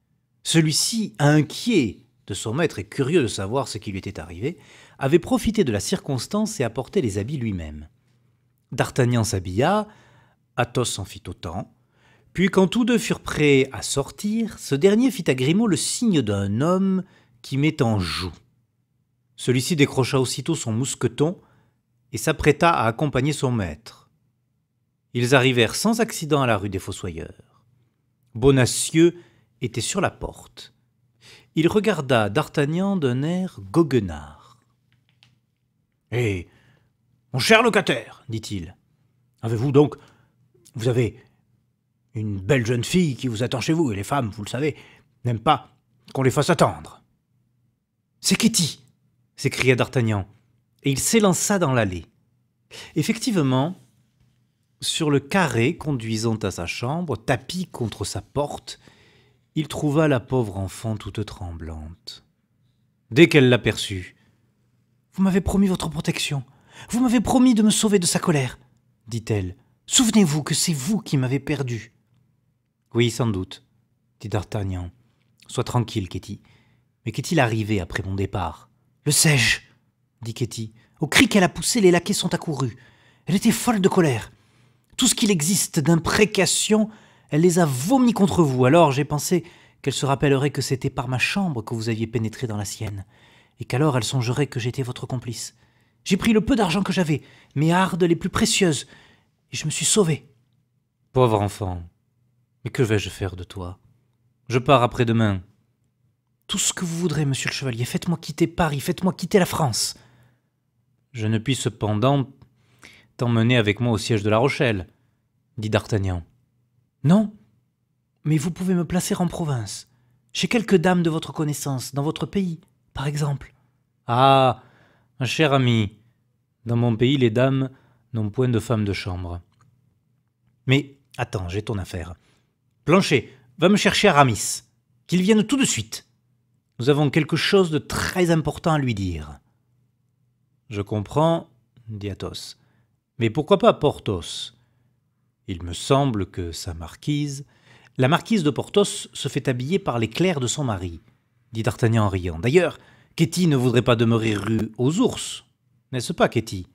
Celui-ci, inquiet de son maître et curieux de savoir ce qui lui était arrivé, avait profité de la circonstance et apporté les habits lui-même. D'Artagnan s'habilla, Athos en fit autant, puis quand tous deux furent prêts à sortir, ce dernier fit à Grimaud le signe d'un homme qui met en joue. Celui-ci décrocha aussitôt son mousqueton et s'apprêta à accompagner son maître. Ils arrivèrent sans accident à la rue des Fossoyeurs. Bonacieux était sur la porte. Il regarda d'Artagnan d'un air goguenard. « Eh, mon cher locataire, dit-il, vous avez une belle jeune fille qui vous attend chez vous, et les femmes, vous le savez, n'aiment pas qu'on les fasse attendre. »« C'est Ketty !» s'écria d'Artagnan, et il s'élança dans l'allée. Effectivement, sur le carré conduisant à sa chambre, tapi contre sa porte, il trouva la pauvre enfant toute tremblante. Dès qu'elle l'aperçut, « Vous m'avez promis votre protection, vous m'avez promis de me sauver de sa colère, dit-elle. Souvenez-vous que c'est vous qui m'avez perdu. »« Oui, sans doute, dit d'Artagnan. Sois tranquille, Ketty. Mais qu'est-il arrivé après mon départ? »« Le sais-je, dit Ketty. Au cri qu'elle a poussé, les laquais sont accourus. Elle était folle de colère. Tout ce qu'il existe d'imprécations, elle les a vomis contre vous. Alors j'ai pensé qu'elle se rappellerait que c'était par ma chambre que vous aviez pénétré dans la sienne, et qu'alors elle songerait que j'étais votre complice. J'ai pris le peu d'argent que j'avais, mes hardes les plus précieuses, et je me suis sauvé. »« Pauvre enfant, mais que vais-je faire de toi? Je pars après-demain. »« Tout ce que vous voudrez, monsieur le chevalier, faites-moi quitter Paris, faites-moi quitter la France. »« Je ne puis cependant t'emmener avec moi au siège de La Rochelle, dit d'Artagnan. »« Non, mais vous pouvez me placer en province, chez quelques dames de votre connaissance, dans votre pays, par exemple. »« Ah, un cher ami, dans mon pays, les dames n'ont point de femmes de chambre. Mais attends, j'ai ton affaire. Planchet, va me chercher Aramis, qu'il vienne tout de suite. Nous avons quelque chose de très important à lui dire. »« Je comprends, dit Athos. Mais pourquoi pas Porthos? Il me semble que sa marquise... »« La marquise de Porthos se fait habiller par les clercs de son mari, dit d'Artagnan en riant. D'ailleurs, Ketty ne voudrait pas demeurer rue aux Ours, n'est-ce pas, Ketty? »«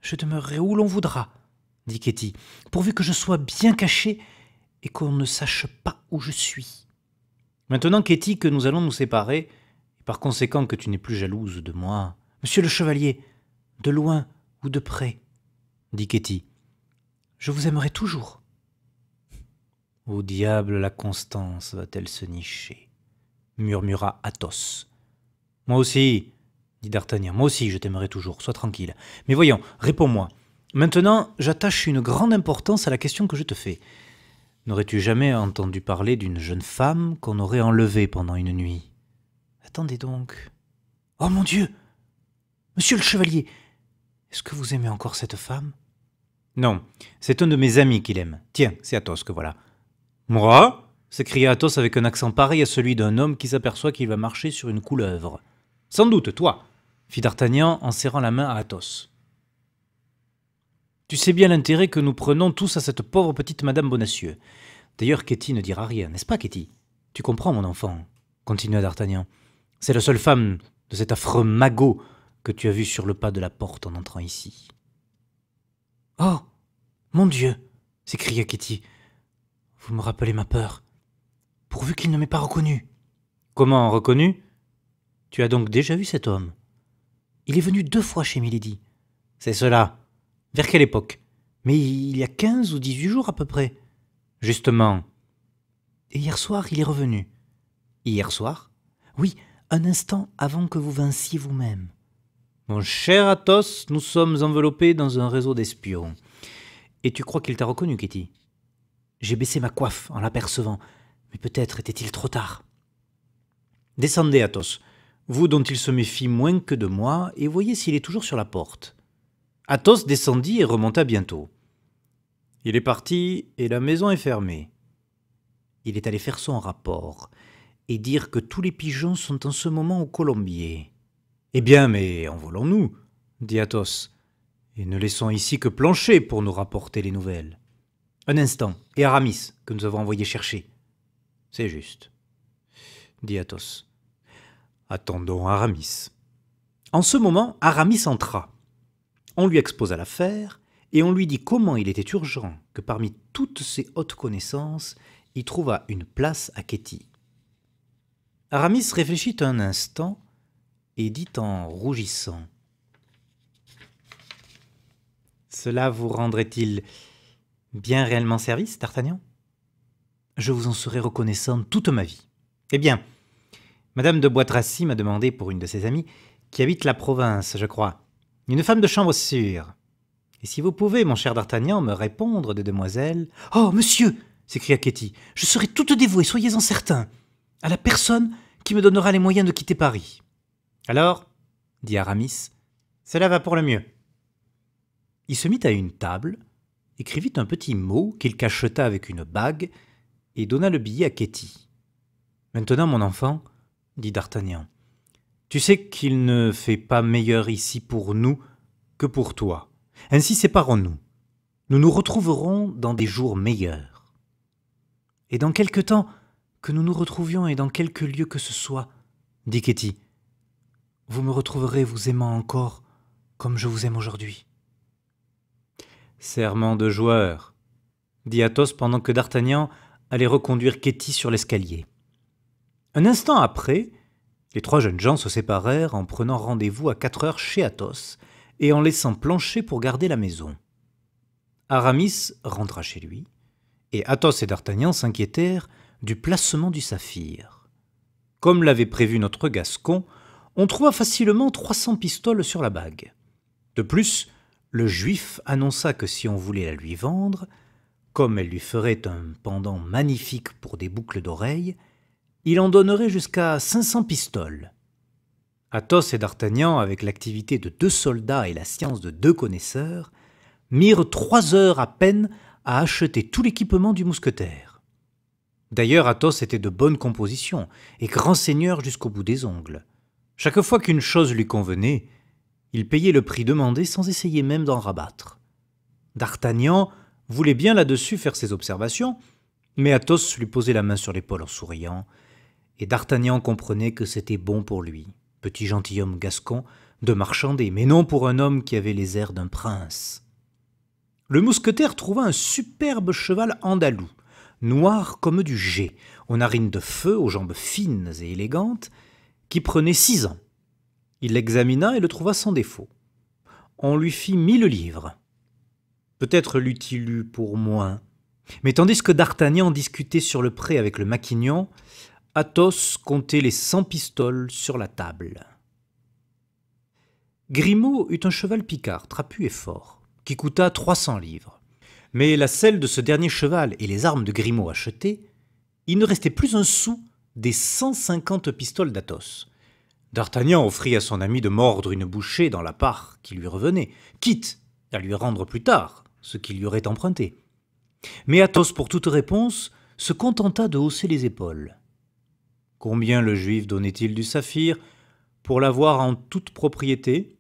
Je demeurerai où l'on voudra, dit Ketty, pourvu que je sois bien caché et qu'on ne sache pas où je suis. »« Maintenant, Ketty, que nous allons nous séparer, et par conséquent que tu n'es plus jalouse de moi, monsieur le chevalier, de loin ou de près, dit Ketty, je vous aimerai toujours. » Au diable la Constance va-t-elle se nicher? Murmura Athos. Moi aussi, dit d'Artagnan, moi aussi je t'aimerai toujours, sois tranquille. Mais voyons, réponds-moi. Maintenant, j'attache une grande importance à la question que je te fais. N'aurais-tu jamais entendu parler d'une jeune femme qu'on aurait enlevée pendant une nuit? Attendez donc. Oh mon Dieu, Monsieur le chevalier, est-ce que vous aimez encore cette femme ?»« Non, c'est un de mes amis qui l'aime. Tiens, c'est Athos que voilà. »« Moi ?» s'écria Athos avec un accent pareil à celui d'un homme qui s'aperçoit qu'il va marcher sur une couleuvre. « Sans doute, toi !» fit D'Artagnan en serrant la main à Athos. « Tu sais bien l'intérêt que nous prenons tous à cette pauvre petite Madame Bonacieux. D'ailleurs, Ketty ne dira rien, n'est-ce pas, Ketty? Tu comprends, mon enfant, continua D'Artagnan. C'est la seule femme de cet affreux magot que tu as vu sur le pas de la porte en entrant ici. »« Oh, mon Dieu !» s'écria Ketty. « Vous me rappelez ma peur. Pourvu qu'il ne m'ait pas reconnu. »« Comment reconnu? Tu as donc déjà vu cet homme? Il est venu 2 fois chez Milady. »« C'est cela. Vers quelle époque? Mais il y a 15 ou 18 jours à peu près. »« Justement. »« Et hier soir, il est revenu. »« Hier soir? »« Oui, un instant avant que vous vinssiez vous-même. »« Mon cher Athos, nous sommes enveloppés dans un réseau d'espions. Et tu crois qu'il t'a reconnu, Ketty? » J'ai baissé ma coiffe en l'apercevant, mais peut-être était-il trop tard. « Descendez, Athos, vous dont il se méfie moins que de moi, et voyez s'il est toujours sur la porte. » Athos descendit et remonta bientôt. Il est parti et la maison est fermée. Il est allé faire son rapport et dire que tous les pigeons sont en ce moment au colombier. « Eh bien, mais envolons-nous, » dit Athos, « et ne laissons ici que Planchet pour nous rapporter les nouvelles. »« Un instant, et Aramis, que nous avons envoyé chercher. »« C'est juste, » dit Athos. « Attendons Aramis. » En ce moment, Aramis entra. On lui exposa l'affaire, et on lui dit comment il était urgent que parmi toutes ses hautes connaissances, il trouvât une place à Ketty. Aramis réfléchit un instant et dit en rougissant: « Cela vous rendrait-il bien réellement service, D'Artagnan? Je vous en serai reconnaissant toute ma vie. Eh bien, Madame de Bois Tracy m'a demandé pour une de ses amies, qui habite la province, je crois, une femme de chambre sûre. Et si vous pouvez, mon cher D'Artagnan, me répondre de demoiselles... »« Oh, monsieur !» s'écria Ketty, « je serai toute dévouée, soyez-en certain, à la personne qui me donnera les moyens de quitter Paris. »« Alors, dit Aramis, cela va pour le mieux. » Il se mit à une table, écrivit un petit mot qu'il cacheta avec une bague et donna le billet à Ketty. « Maintenant, mon enfant, dit D'Artagnan, tu sais qu'il ne fait pas meilleur ici pour nous que pour toi. Ainsi séparons-nous. Nous nous retrouverons dans des jours meilleurs. Et dans quelque temps que nous nous retrouvions et dans quelque lieu que ce soit, dit Ketty, vous me retrouverez vous aimant encore comme je vous aime aujourd'hui. » Serment de joueur, dit Athos pendant que D'Artagnan allait reconduire Ketty sur l'escalier. Un instant après, les 3 jeunes gens se séparèrent en prenant rendez-vous à 4 heures chez Athos et en laissant Planchet pour garder la maison. Aramis rentra chez lui, et Athos et D'Artagnan s'inquiétèrent du placement du saphir. Comme l'avait prévu notre Gascon, on trouva facilement 300 pistoles sur la bague. De plus, le Juif annonça que si on voulait la lui vendre, comme elle lui ferait un pendant magnifique pour des boucles d'oreilles, il en donnerait jusqu'à 500 pistoles. Athos et D'Artagnan, avec l'activité de 2 soldats et la science de 2 connaisseurs, mirent 3 heures à peine à acheter tout l'équipement du mousquetaire. D'ailleurs, Athos était de bonne composition et grand seigneur jusqu'au bout des ongles. Chaque fois qu'une chose lui convenait, il payait le prix demandé sans essayer même d'en rabattre. D'Artagnan voulait bien là-dessus faire ses observations, mais Athos lui posait la main sur l'épaule en souriant, et D'Artagnan comprenait que c'était bon pour lui, petit gentilhomme gascon, de marchander, mais non pour un homme qui avait les airs d'un prince. Le mousquetaire trouva un superbe cheval andalou, noir comme du jais, aux narines de feu, aux jambes fines et élégantes, qui prenait 6 ans. Il l'examina et le trouva sans défaut. On lui fit 1000 livres. Peut-être l'eût-il eu pour moins. Mais tandis que D'Artagnan discutait sur le pré avec le maquignon, Athos comptait les 100 pistoles sur la table. Grimaud eut un cheval picard, trapu et fort, qui coûta 300 livres. Mais la selle de ce dernier cheval et les armes de Grimaud achetées, il ne restait plus un sou des 150 pistoles d'Athos. D'Artagnan offrit à son ami de mordre une bouchée dans la part qui lui revenait, quitte à lui rendre plus tard ce qu'il lui aurait emprunté. Mais Athos, pour toute réponse, se contenta de hausser les épaules. Combien le Juif donnait-il du saphir pour l'avoir en toute propriété ?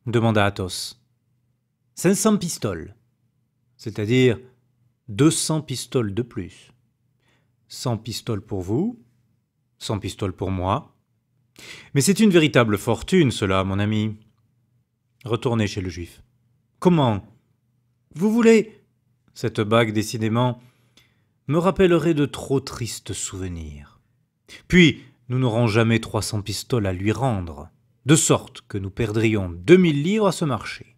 Demanda Athos. 500 pistoles, c'est-à-dire 200 pistoles de plus. 100 pistoles pour vous, 100 pistoles pour moi. Mais c'est une véritable fortune, cela, mon ami. Retournez chez le Juif. Comment ? Vous voulez ? Cette bague, décidément, me rappellerait de trop tristes souvenirs. Puis, nous n'aurons jamais 300 pistoles à lui rendre, de sorte que nous perdrions 2000 livres à ce marché.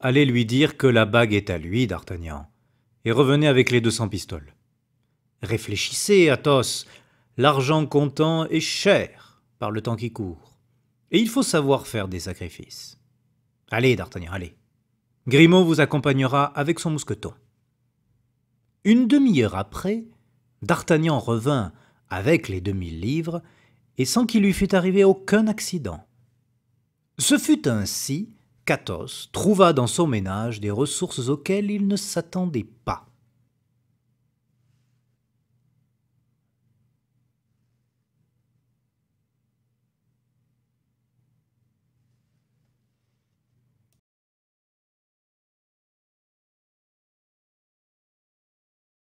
Allez lui dire que la bague est à lui, d'Artagnan, et revenez avec les 200 pistoles. Réfléchissez, Athos, l'argent comptant est cher par le temps qui court, et il faut savoir faire des sacrifices. Allez, d'Artagnan, allez. Grimaud vous accompagnera avec son mousqueton. Une demi-heure après, d'Artagnan revint avec les 2000 livres, et sans qu'il lui fût arrivé aucun accident. Ce fut ainsi qu'Athos trouva dans son ménage des ressources auxquelles il ne s'attendait pas.